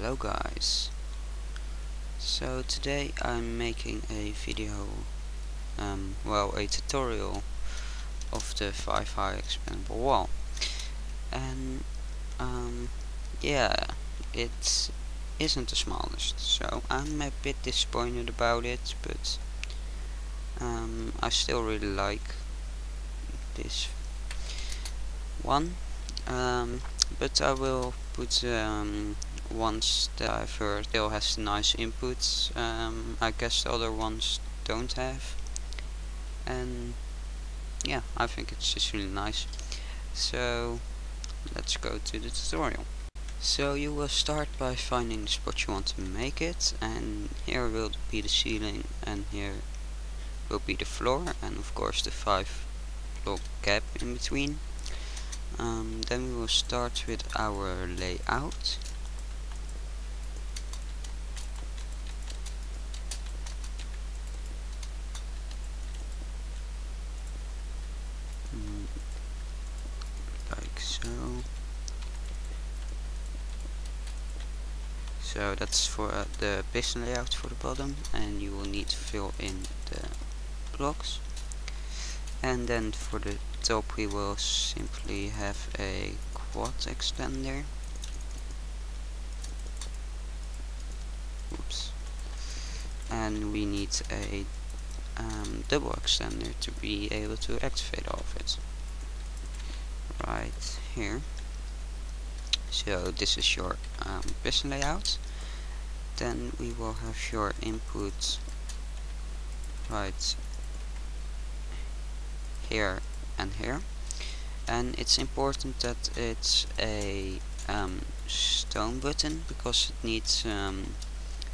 Hello guys, so today I'm making a video, a tutorial of the 5 high expandable wall, and yeah, it isn't the smallest, so I'm a bit disappointed about it, but I still really like this one, but I will put ones that I've heard still has nice inputs. I guess the other ones don't have, and yeah, I think it's just really nice. So let's go to the tutorial. So you will start by finding the spot you want to make it, and here will be the ceiling, and here will be the floor, and of course the 5 block gap in between. Then we will start with our layout. Like so. So that's for the piston layout for the bottom, and you will need to fill in the blocks. And then for the top we will simply have a quad extender. Oops. And we need a double extender to be able to activate all of it. Right here. So this is your piston layout. Then we will have your input right here and here, and it's important that it's a stone button because it needs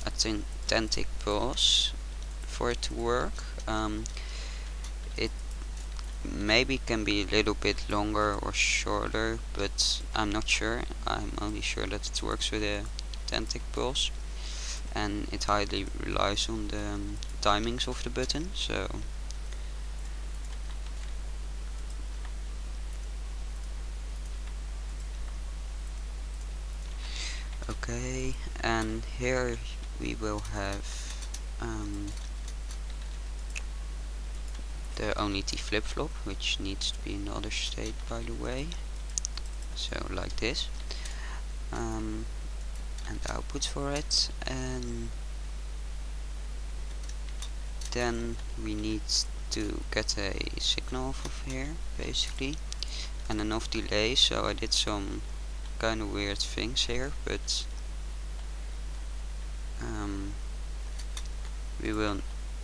authentic pulse for it to work. It maybe can be a little bit longer or shorter, but I'm not sure. I'm only sure that it works with a authentic pulse, and it highly relies on the timings of the button. So okay, and here we will have the ONIT flip-flop, which needs to be in the other state, by the way. So like this, and output for it, and then we need to get a signal off of here basically, and enough delay. So I did some kind of weird things here, but we will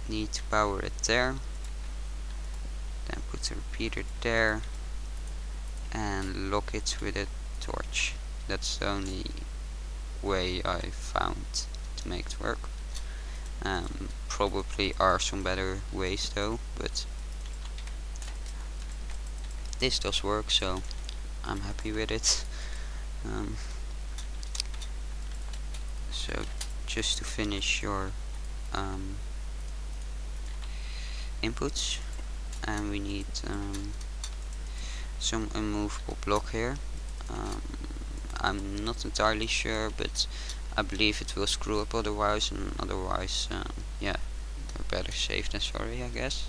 need to power it there, then put the repeater there and lock it with a torch. That's the only way I found to make it work. Probably are some better ways though, but this does work, so I'm happy with it. So just to finish your inputs, and we need some immovable block here. I'm not entirely sure, but I believe it will screw up otherwise, and otherwise yeah, we're better safe than sorry, I guess.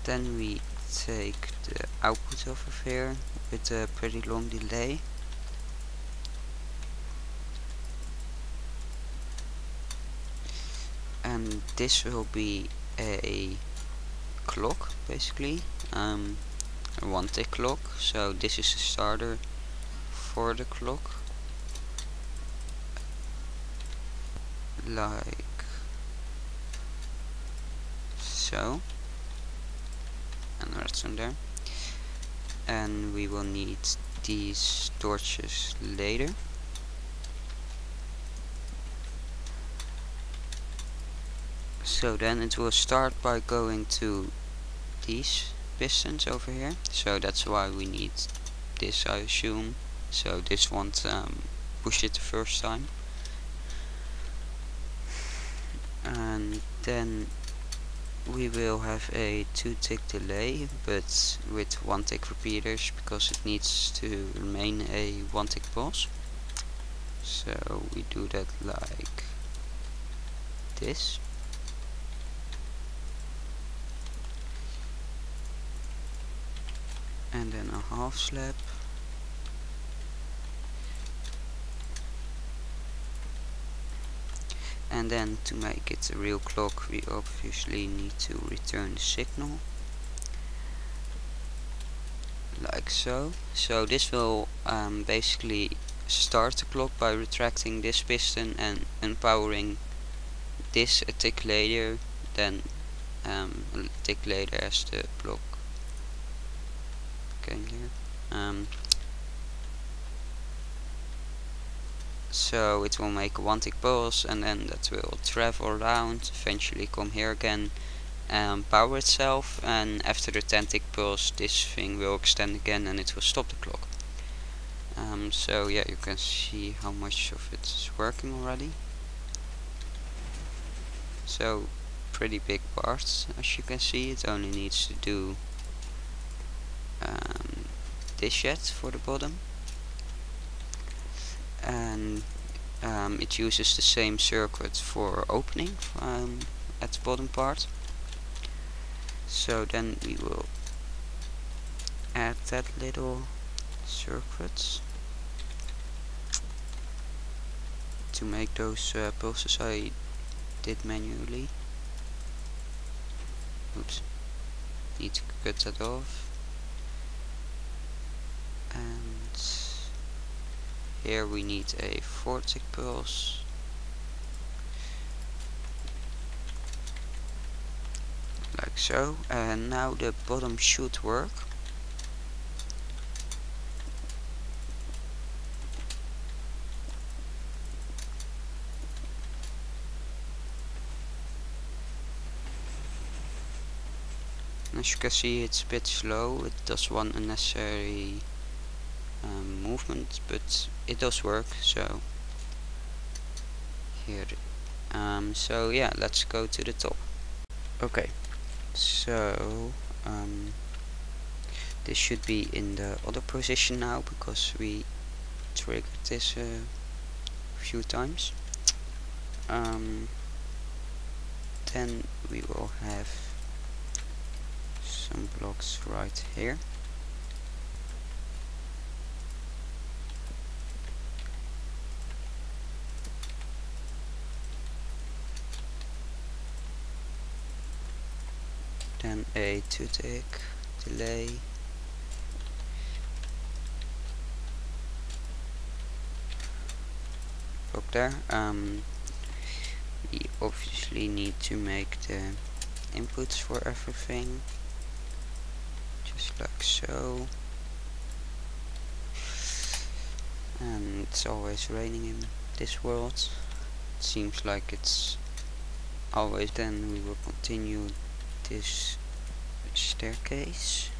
Then we take the output off of here with a pretty long delay. And this will be a clock basically, a 1-tick clock. So this is the starter for the clock, like so, and redstone there. And we will need these torches later. So then it will start by going to these pistons over here, so that's why we need this, I assume. So this won't push it the first time. And then we will have a 2-tick delay, but with 1-tick repeaters, because it needs to remain a 1-tick pulse. So we do that like this. And then a half slab. And then to make it a real clock, we obviously need to return the signal. Like so. So this will basically start the clock by retracting this piston and empowering this a tick later, then a tick later as the clock came here. So it will make a 1 tick pulse, and then that will travel around, eventually come here again, power itself, and after the 10 tick pulse this thing will extend again and it will stop the clock. So yeah, you can see how much of it is working already. So pretty big parts, as you can see. It only needs to do this yet for the bottom, and it uses the same circuit for opening at the bottom part. So then we will add that little circuit to make those pulses I did manually. Oops, need to cut that off. And here we need a 4 tick pulse. Like so, and now the bottom should work. As you can see, it's a bit slow. It does one unnecessary movement, but it does work. So here, so yeah, let's go to the top. Okay, so this should be in the other position now because we triggered this a few times. Then we will have some blocks right here. Then a 2 tick delay. Up there. We obviously need to make the inputs for everything, just like so. And it's always raining in this world. It seems like it's always. Then we will continue this staircase.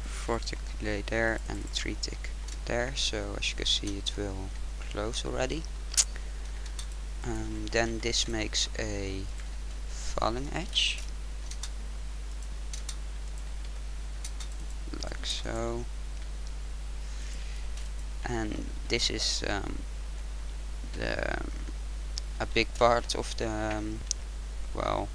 Four tick delay there and 3 tick there, so as you can see it will close already. Then this makes a falling edge, like so. And this is a big part of the well,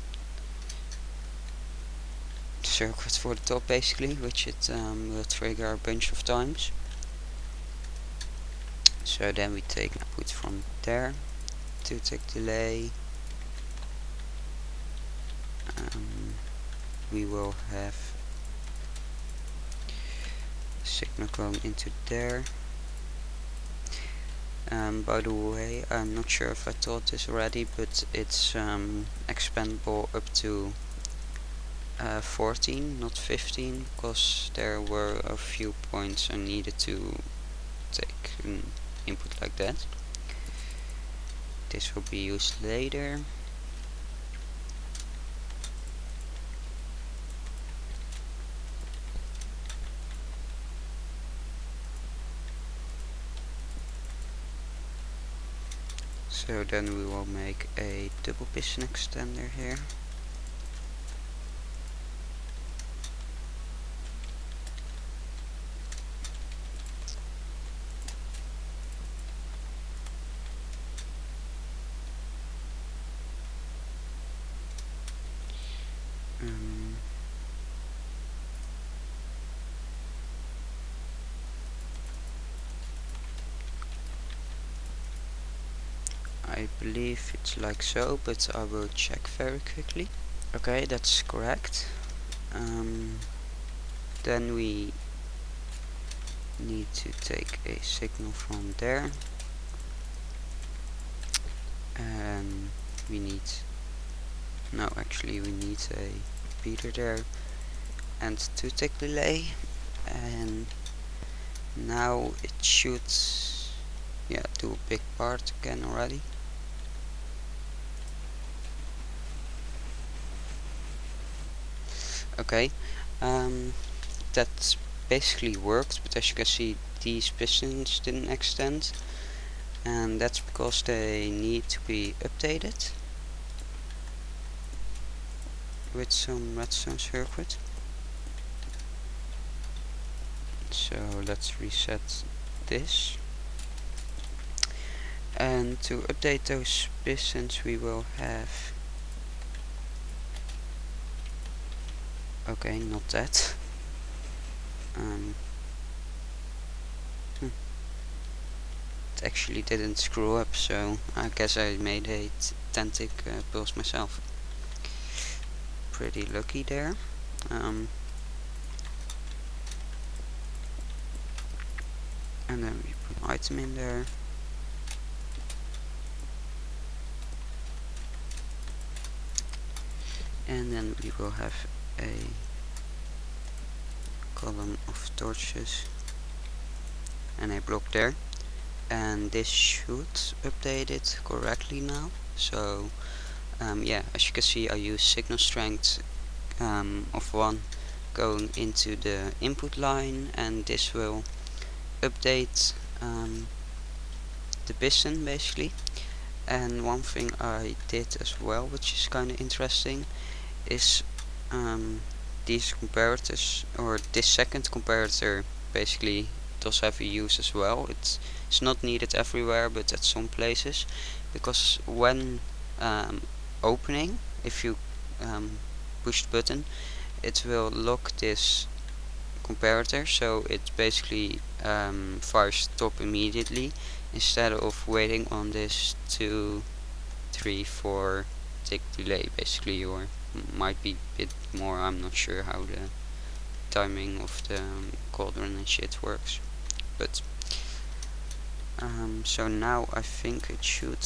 circuit for the top basically, which it will trigger a bunch of times. So then we take an output from there, 2 tick delay. We will have signal going into there. By the way, I'm not sure if I taught this already, but it's expandable up to 14, not 15, because there were a few points I needed to take an input like that. This will be used later. So then we will make a double piston extender here. I believe it's like so, but I will check very quickly. Okay, that's correct. Then we need to take a signal from there, and we need, no, actually we need a repeater there and 2-tick delay, and now it should, yeah, do a big part again already. Okay, that basically worked, but as you can see, these pistons didn't extend, and that's because they need to be updated with some redstone circuit. So let's reset this, and to update those pistons we will have, okay, not that, it actually didn't screw up, so I guess I made a 10-tick pulse myself. Pretty lucky there. And then we put item in there. And then we will have a column of torches and a block there. And this should update it correctly now. So yeah, as you can see, I use signal strength of 1 going into the input line, and this will update the piston basically. And one thing I did as well, which is kind of interesting, is these comparators, or this second comparator, basically does have a use as well. It's not needed everywhere, but at some places, because when opening, if you push the button, it will lock this comparator, so it basically fires top immediately instead of waiting on this 2, 3, 4 tick delay basically, or might be a bit more. I'm not sure how the timing of the cauldron and shit works, but so now I think it should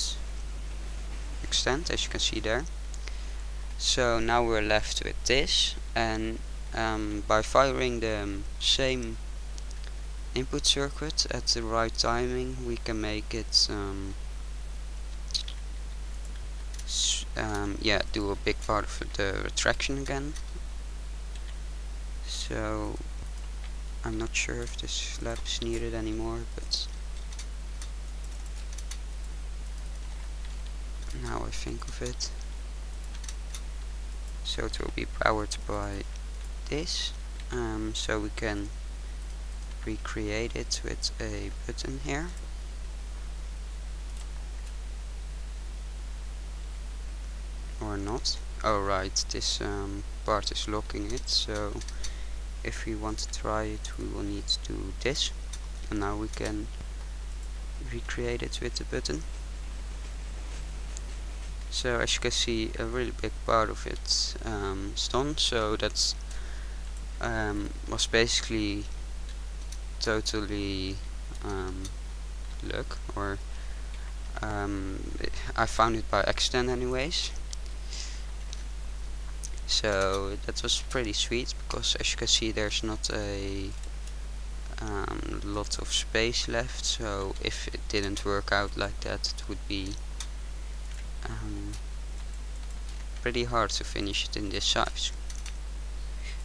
extend, as you can see there. So now we're left with this, and by firing the same input circuit at the right timing, we can make it yeah, do a big part of the retraction again. So I'm not sure if this slab is needed anymore, but now I think of it. So it will be powered by this, so we can recreate it with a button here. Or not. Oh right, this part is locking it, so if we want to try it we will need to do this, and now we can recreate it with the button. So as you can see, a really big part of it's done, so that's was basically totally luck, or I found it by accident anyways. So that was pretty sweet, because as you can see there's not a lot of space left, so if it didn't work out like that, it would be pretty hard to finish it in this size.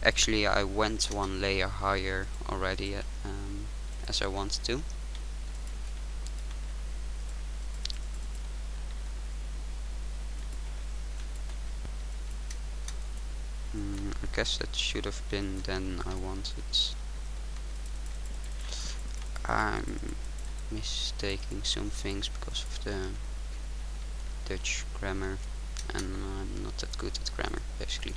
Actually I went one layer higher already, as I wanted to. I guess that should have been then I wanted. I'm mistaking some things because of the Dutch grammar, and I'm not that good at grammar basically.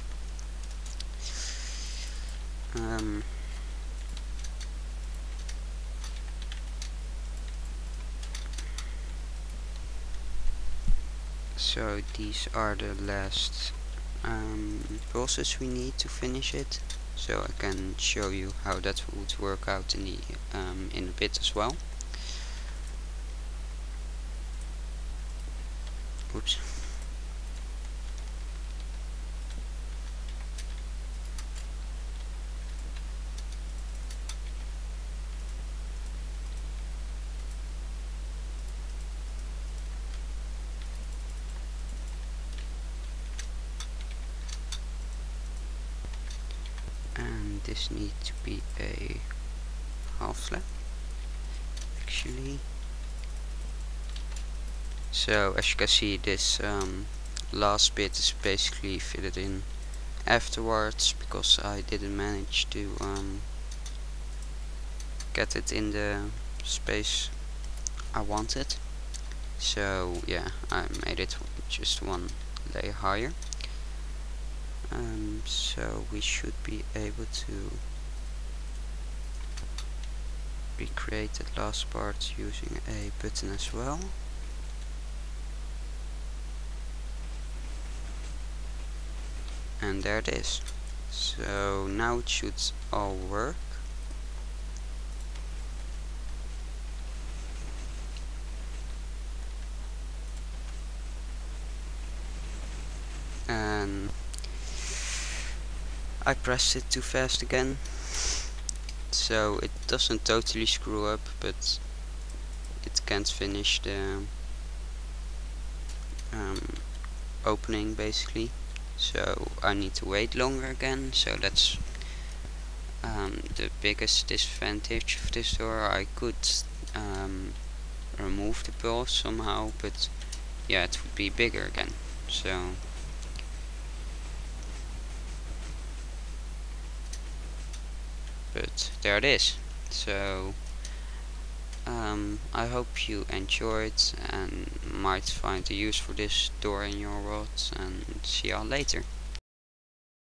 So these are the last process we need to finish it. So I can show you how that would work out in the in a bit as well. Oops. And this needs to be a half slab actually. So as you can see, this last bit is basically fitted in afterwards because I didn't manage to get it in the space I wanted. So yeah, I made it just one layer higher. So we should be able to recreate that last part using a button as well. And there it is. So now it should all work. And I pressed it too fast again, so it doesn't totally screw up, but it can't finish the opening basically. So I need to wait longer again. So that's the biggest disadvantage of this door. I could remove the pulse somehow, but yeah, it would be bigger again. So but there it is. So I hope you enjoyed and might find a use for this door in your world, and see y'all later.